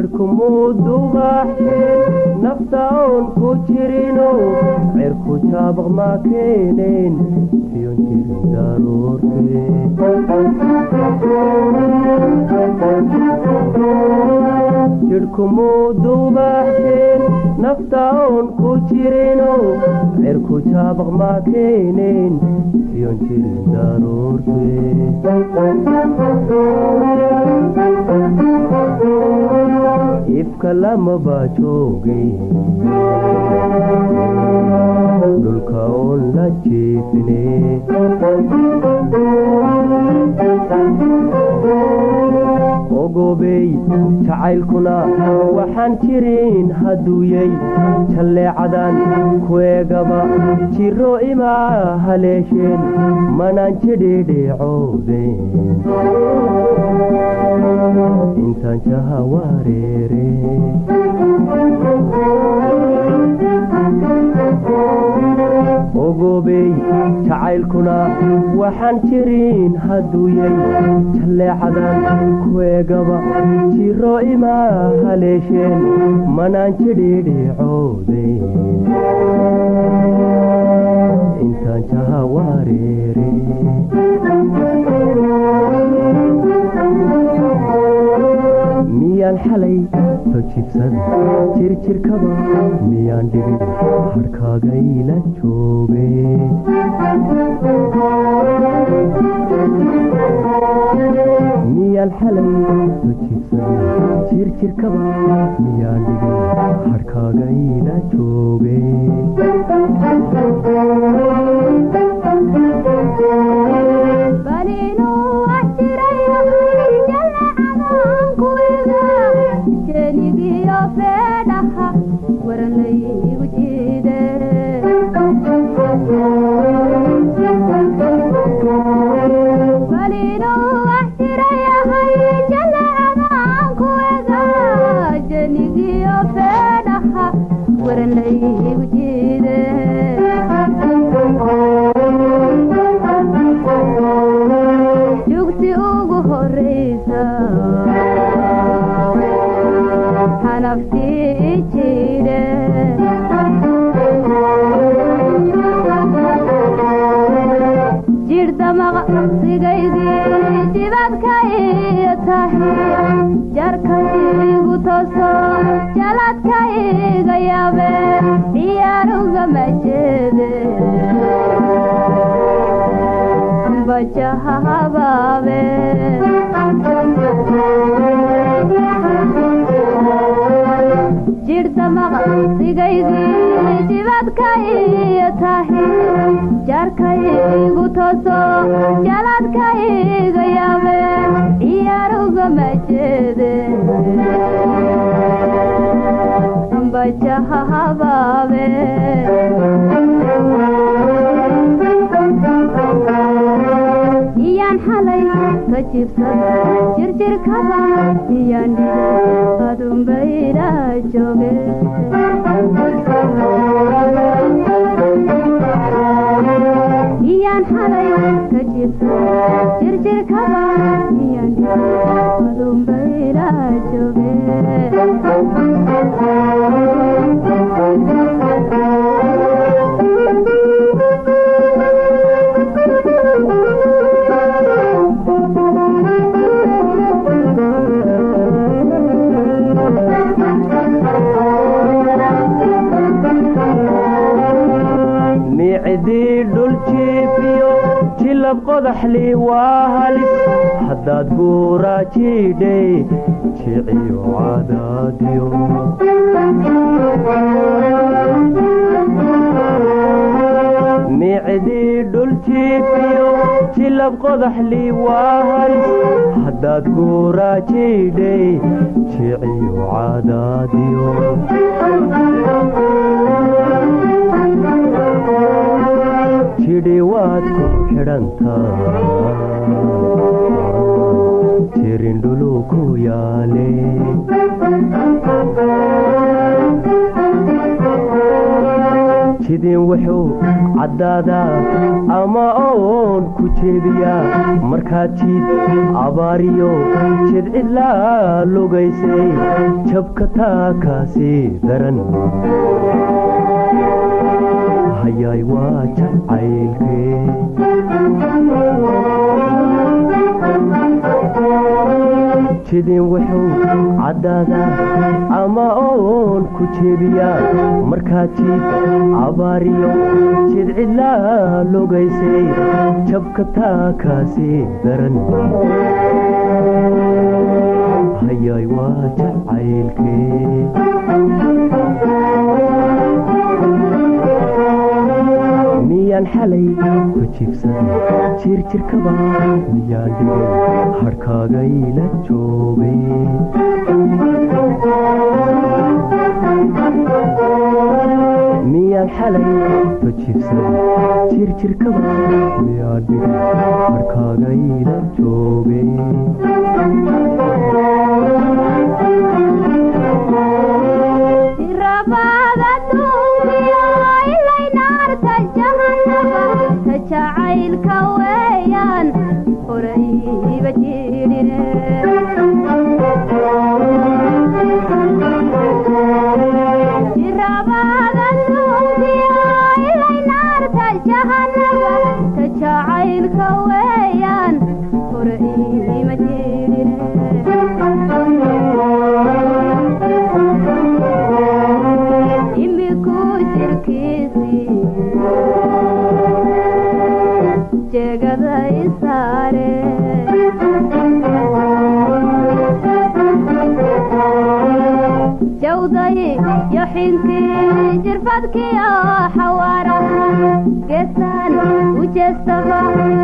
jidhku muudubaxeen naftaon ku jirino cirku jaabaq ma keeneen siyon jirin daruurte jidhku muudubaxeen naftaon ku jirino cirku jaabaq ma keeneen siyon jirin daruurte ifka lama baajoogay dhulka oon la jiifine ogobey jacaylkuna waxaan jirin haduuyey jalleecadan kuegaba jiro ima haleesheen manaan jidhidhicoodeen intaan jaha wareere ogobey jacaylkuna waxaan jirin haduuyey jalleecadan kuegaba jiro ima haleesheen manaan jidhidhicoodeen intaan jaha wareere miyaan xalay soo jibsan jirjirkaba miyaan dhigin harhkaagayla jooge miyaan xalay soo jibsan jirjirkaba miyaan dhigin harhkaagayla jooge jugti ugu horeysa xanaftii jire jirdamaqa sigaydii dibadkaiyo tahay jarkaygu tooso jaladkaiga yabe ciyaaruga majeede bajaha habaabe jirdamaqa sigaydii dibadkaiyo tahay jarkaygu tooso jaladkaiga yabe ciyaaruga majeede bajaha habaabe iyaan xalay ka jibsan jirjirkaba iyaan dhigin adunbayla jooge iyaan xalay ka jibsan jirjirkaba iyaan dhigin adunbayla jooge micdii dhul jiifiyo jilab qodaxli waa halis haddaad guura jiidhay jiciyo cadaadiyo micdii dhul jiifiyo jilab qodaxli waa halis haddaad guura jiidhay jiciyo cadaadiyo jidhi waad ku xidhantaa jirindhulu ku yaale jidin wuxuu caddaadaa ama oon ku jeediyaa markaad jiid abaariyo jidcidlaa lugaysay jabka taa kaasii daran hayaay waa jacaylkee jidin wuxuu caddaadaa ama oon ku jeediyaa markaad jiid abaariyo jidcidlaa lugaysay jabka taa kaasii daran hayaay waa jacaylkee miyaan xalay ku jiibsaday jirjirkaba miyaan dhigay harhkaagayla joogay miyaan xalay ku jiibsaday jirjirkaba miyaan dhigay harhkaagayla joogay jacaylka weeyaan horayba jiidhine jirabada suudiya ilay naarta jahanaba ta jacaylka weeyaan horayba jiidhine imiku jirkiisii jegada isaare jawday yoxinkii jirfadkii xawaara geesaan u jeestaba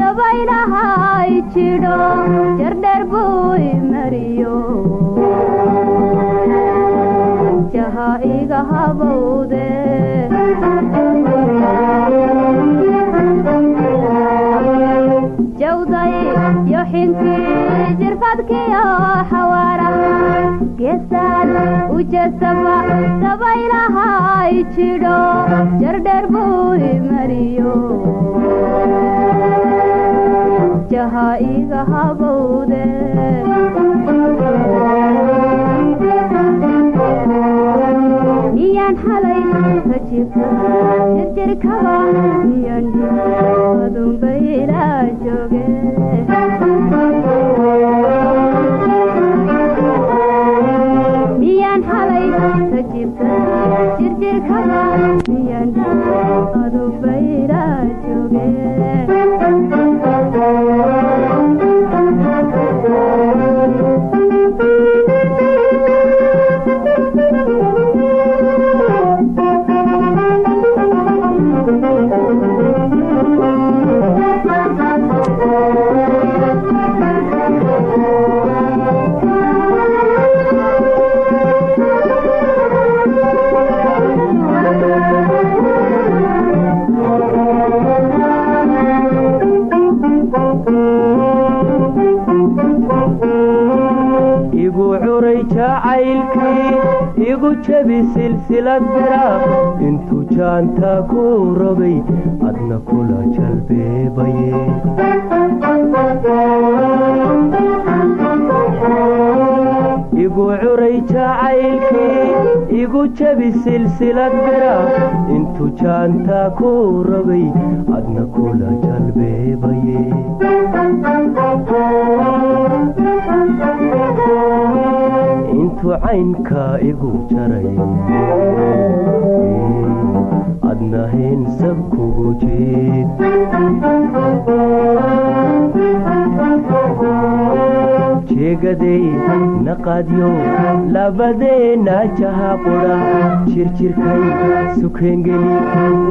dabaylahay jidho jardheer buu imariyo jaha iga habowde jawday yoxinkii jirfadkii xawaara geesaan u jeestaba dabaylahay jidho jardheer buu imariyo jaha iga habowde miyaan xalay ka jibta jirjirkaba miyaan adunbayla jooge miyaan xalay ka jibta jirjirkaba miyaan adunbayla jooge igu curay jacaylkii igu jabi silsilad bira intuu jaanta ku rogay adna kula jalbeebaye igu curay jacaylkii igu jabi silsilad bira intuu jaanta ku rogay adna kula jalbeebaye intuu caynka igu jaray adna hinsab kugu jiid jeegaday naqaadyo labadeena jaha qudha jirjirkay sukeengeli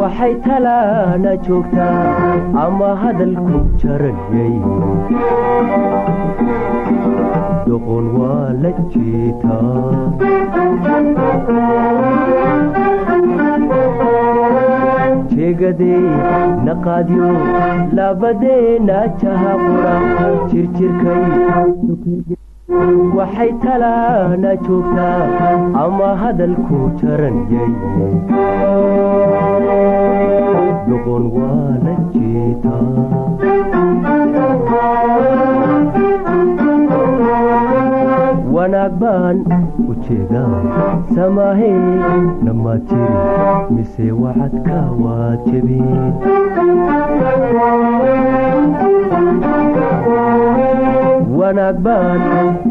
waxay talaana joogtaa ama hadalku jarayay doqon waa la jiitaa jeegaday naqaadyo labadeena jaha qudha jirjirkay waxay talaana joogtaa ama hadalku jaran yaye doqon waa la jiitaa wanaag baan u jeedaa samahee nama jiri mise wacadka waa jebin wanaag baan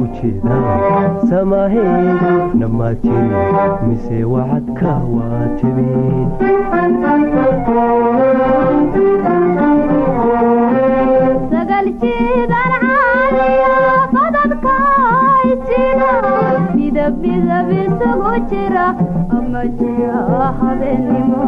u jeedaa samahee nama jiri mise wacadka waa jebin sagal jiidan caaliya badadka midab isugu jira ama jira habeenimo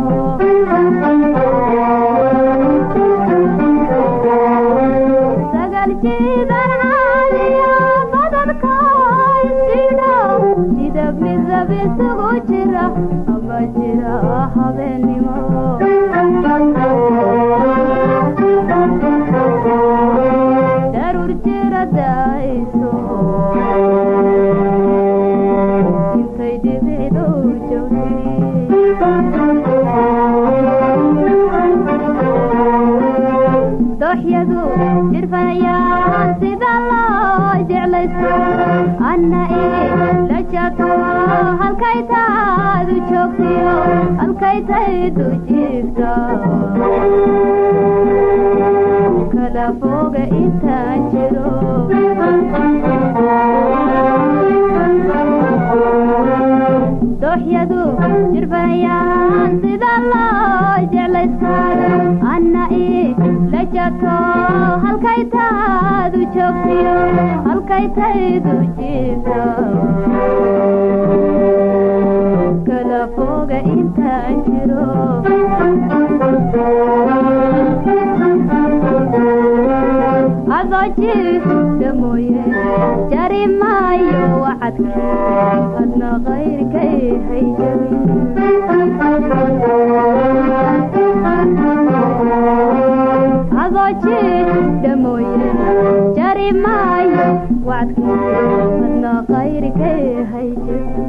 sagal jiidan caaliya badadka isjira midab isugu jira ama jira habeenimo daruur jira dayso dooxyadu jirfanayaan sida loo jeclaysto anna la jato halkay taadu joogtiyo halkay taydu jiifta kala foga intaan jiro dooxyadu jirfanayaan sida loo jeclaysto anna la jato halkay taadu joogtiyo halkay taydu jiifta kala foga intaan jiro adoo jiifta mooye jari maayo wacadkii adna qayrkay hayjabin adoo jiifta mooye jari maayo wacadkii adna qayrkay hayjabin